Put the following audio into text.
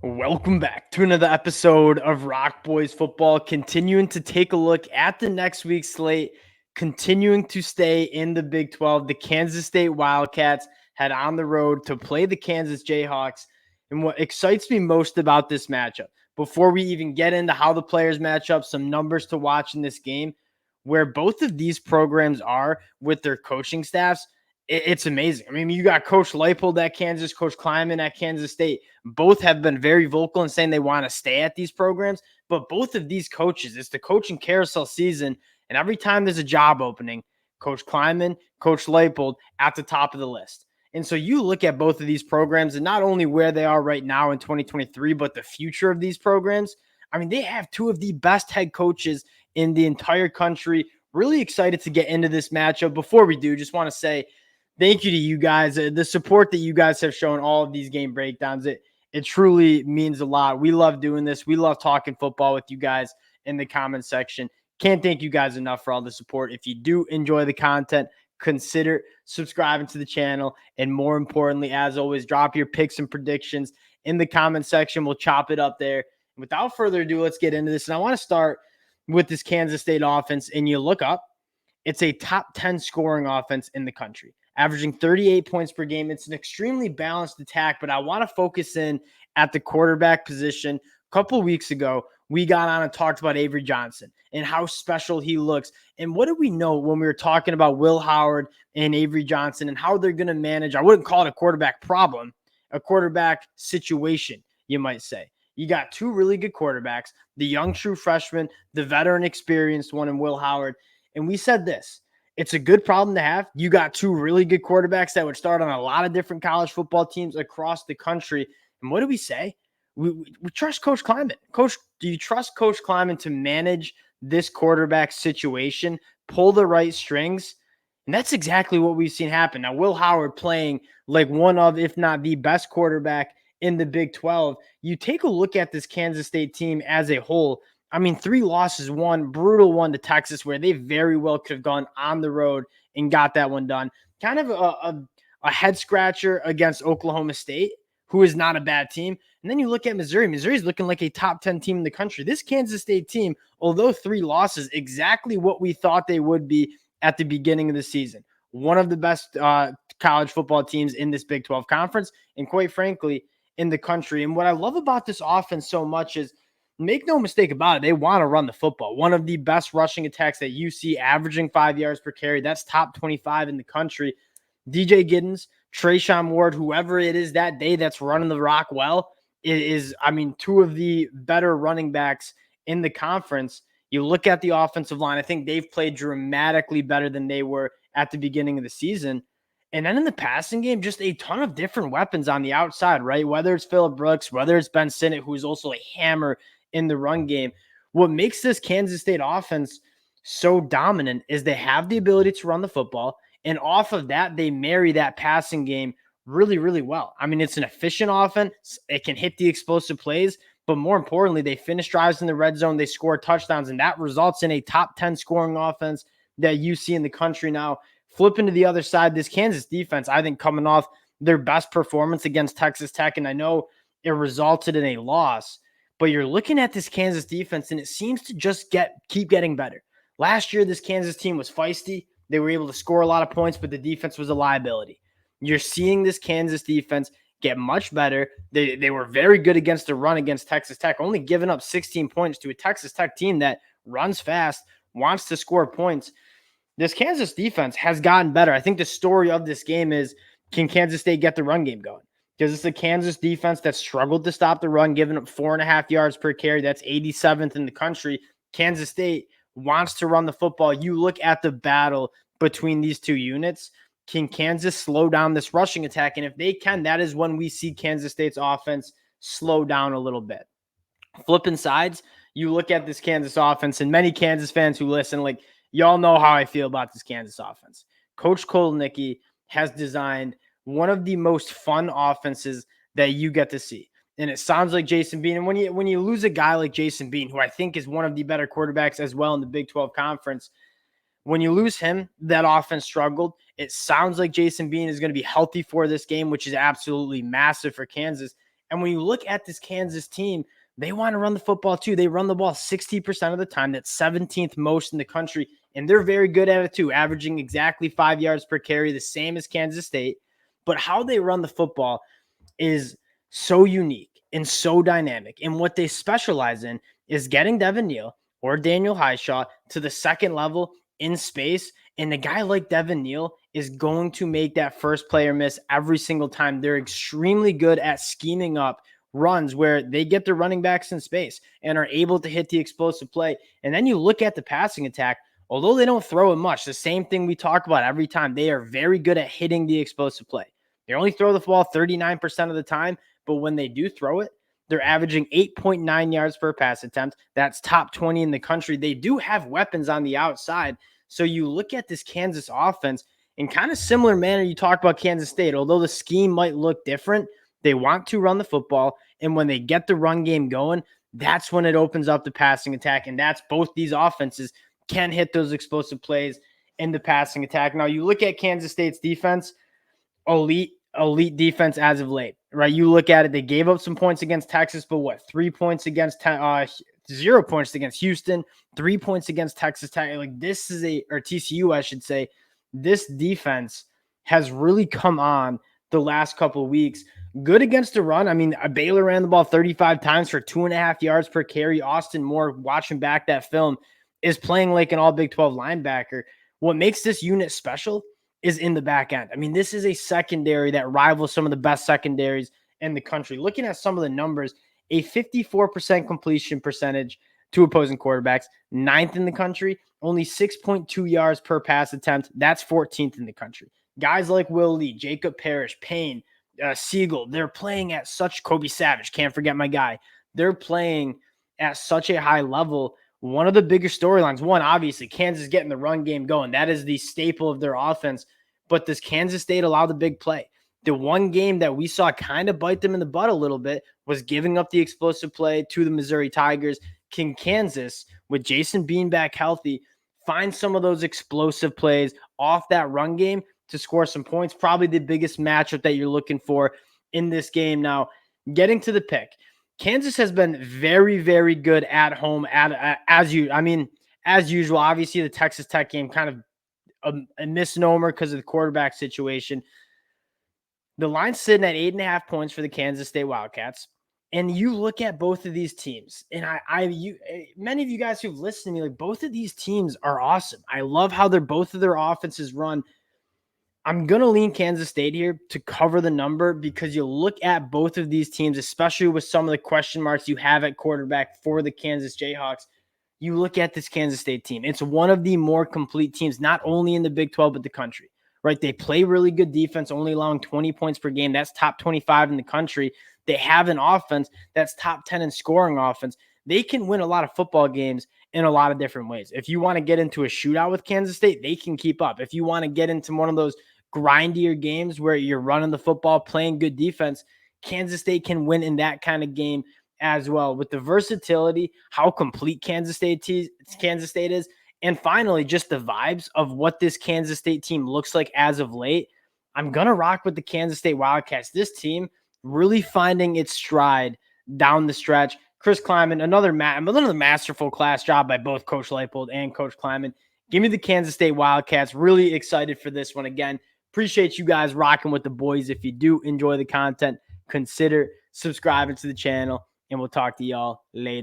Welcome back to another episode of Rock Boys Football, continuing to take a look at the next week's slate, continuing to stay in the Big 12. The Kansas State Wildcats head on the road to play the Kansas Jayhawks. And what excites me most about this matchup, before we even get into how the players match up, some numbers to watch in this game, where both of these programs are with their coaching staffs, it's amazing. I mean, you got Coach Leipold at Kansas, Coach Kleiman at Kansas State. Both have been very vocal in saying they want to stay at these programs, but both of these coaches, it's the coaching carousel season, and every time there's a job opening, Coach Kleiman, Coach Leipold at the top of the list. And so you look at both of these programs and not only where they are right now in 2023, but the future of these programs. I mean, they have two of the best head coaches in the entire country. Really excited to get into this matchup. Before we do, just want to say thank you to you guys. The support that you guys have shown all of these game breakdowns, it truly means a lot. We love doing this. We love talking football with you guys in the comment section. Can't thank you guys enough for all the support. If you do enjoy the content, consider subscribing to the channel. And more importantly, as always, drop your picks and predictions in the comment section. We'll chop it up there. Without further ado, let's get into this. And I want to start with this Kansas State offense. And you look up, it's a top 10 scoring offense in the country, averaging 38 points per game. It's an extremely balanced attack, but I want to focus in at the quarterback position. A couple of weeks ago, we got on and talked about Avery Johnson and how special he looks. And what do we know when we were talking about Will Howard and Avery Johnson and how they're going to manage? I wouldn't call it a quarterback problem, a quarterback situation, you might say. You got two really good quarterbacks, the young true freshman, the veteran experienced one in Will Howard. And we said this, it's a good problem to have. You got two really good quarterbacks that would start on a lot of different college football teams across the country. And what do we say? We trust Coach Kleiman. Coach, do you trust Coach Kleiman to manage this quarterback situation, pull the right strings? And that's exactly what we've seen happen. Now, Will Howard playing like one of, if not the best quarterback in the Big 12. You take a look at this Kansas State team as a whole. I mean, 3 losses, one brutal one to Texas, where they very well could have gone on the road and got that one done. Kind of a head scratcher against Oklahoma State, who is not a bad team. And then you look at Missouri. Missouri's looking like a top 10 team in the country. This Kansas State team, although 3 losses, exactly what we thought they would be at the beginning of the season. One of the best college football teams in this Big 12 conference, and quite frankly, in the country. And what I love about this offense so much is, make no mistake about it, they want to run the football. One of the best rushing attacks that you see, averaging 5 yards per carry. That's top 25 in the country. DJ Giddens, Trayshawn Ward, whoever it is that day that's running the rock well, is, I mean, 2 of the better running backs in the conference. You look at the offensive line, I think they've played dramatically better than they were at the beginning of the season. And then in the passing game, just a ton of different weapons on the outside, right? Whether it's Phillip Brooks, whether it's Ben Sinnott, who's also a hammer in the run game. What makes this Kansas State offense so dominant is they have the ability to run the football. And off of that, they marry that passing game really, really well. I mean, it's an efficient offense. It can hit the explosive plays, but more importantly, they finish drives in the red zone. They score touchdowns, and that results in a top 10 scoring offense that you see in the country now. Flipping to the other side, this Kansas defense, I think, coming off their best performance against Texas Tech, and I know it resulted in a loss, but you're looking at this Kansas defense, and it seems to just keep getting better. Last year, this Kansas team was feisty. They were able to score a lot of points, but the defense was a liability. You're seeing this Kansas defense get much better. They were very good against the run against Texas Tech, only giving up 16 points to a Texas Tech team that runs fast, wants to score points. This Kansas defense has gotten better. I think the story of this game is, can Kansas State get the run game going? Because it's the Kansas defense that struggled to stop the run, giving up 4.5 yards per carry. That's 87th in the country. Kansas State wants to run the football. You look at the battle between these two units. Can Kansas slow down this rushing attack? And if they can, that is when we see Kansas State's offense slow down a little bit. Flipping sides, you look at this Kansas offense, and many Kansas fans who listen, like, y'all know how I feel about this Kansas offense. Coach Kolnicki has designed one of the most fun offenses that you get to see. And it sounds like Jason Bean. And when you lose a guy like Jason Bean, who I think is one of the better quarterbacks as well in the Big 12 conference, when you lose him, that offense struggled. It sounds like Jason Bean is going to be healthy for this game, which is absolutely massive for Kansas. And when you look at this Kansas team, they want to run the football too. They run the ball 60% of the time. That's 17th most in the country. And they're very good at it too, averaging exactly 5 yards per carry, the same as Kansas State. But how they run the football is so unique and so dynamic. And what they specialize in is getting Devin Neal or Daniel Highshaw to the second level in space. And a guy like Devin Neal is going to make that first player miss every single time. They're extremely good at scheming up runs where they get their running backs in space and are able to hit the explosive play. And then you look at the passing attack, although they don't throw it much, the same thing we talk about every time, they are very good at hitting the explosive play. They only throw the ball 39% of the time, but when they do throw it, they're averaging 8.9 yards per pass attempt. That's top 20 in the country. They do have weapons on the outside. So you look at this Kansas offense in kind of similar manner you talk about Kansas State, although the scheme might look different. They want to run the football, and when they get the run game going, that's when it opens up the passing attack, and that's both these offenses can hit those explosive plays in the passing attack. Now, you look at Kansas State's defense, elite defense as of late, right? You look at it, they gave up some points against Texas, but what, 3 points against 0 points against Houston, 3 points against Texas Tech. Like this is or TCU, I should say. This defense has really come on the last couple of weeks. Good against the run. I mean, Baylor ran the ball 35 times for 2.5 yards per carry. Austin Moore, watching back that film, is playing like an all Big 12 linebacker. What makes this unit special is in the back end. I mean, this is a secondary that rivals some of the best secondaries in the country. Looking at some of the numbers, a 54% completion percentage to opposing quarterbacks, 9th in the country, only 6.2 yards per pass attempt. That's 14th in the country. Guys like Will Lee, Jacob Parrish, Payne, Siegel, they're playing at such, Kobe Savage, can't forget my guy. They're playing at such a high level. One of the bigger storylines, one, obviously, Kansas getting the run game going. That is the staple of their offense. But does Kansas State allow the big play? The one game that we saw kind of bite them in the butt a little bit was giving up the explosive play to the Missouri Tigers. Can Kansas, with Jason Bean back healthy, find some of those explosive plays off that run game to score some points? Probably the biggest matchup that you're looking for in this game. Now, getting to the pick, Kansas has been very, very good at home. As usual. Obviously, the Texas Tech game kind of a misnomer because of the quarterback situation. The line's sitting at 8.5 points for the Kansas State Wildcats. And you look at both of these teams, and many of you guys who've listened to me, like both of these teams are awesome. I love how both of their offenses run. I'm going to lean Kansas State here to cover the number because you look at both of these teams, especially with some of the question marks you have at quarterback for the Kansas Jayhawks. You look at this Kansas State team. It's one of the more complete teams, not only in the Big 12, but the country, right? They play really good defense, only allowing 20 points per game. That's top 25 in the country. They have an offense that's top 10 in scoring offense. They can win a lot of football games in a lot of different ways. If you want to get into a shootout with Kansas State, they can keep up. If you want to get into one of those grindier games where you're running the football, playing good defense, Kansas State can win in that kind of game as well. With the versatility, how complete Kansas State is, and finally, just the vibes of what this Kansas State team looks like as of late, I'm going to rock with the Kansas State Wildcats. This team really finding its stride down the stretch. Chris Kleiman, another masterful class job by both Coach Leipold and Coach Kleiman. Give me the Kansas State Wildcats. Really excited for this one again. Appreciate you guys rocking with the boys. If you do enjoy the content, consider subscribing to the channel, and we'll talk to y'all later.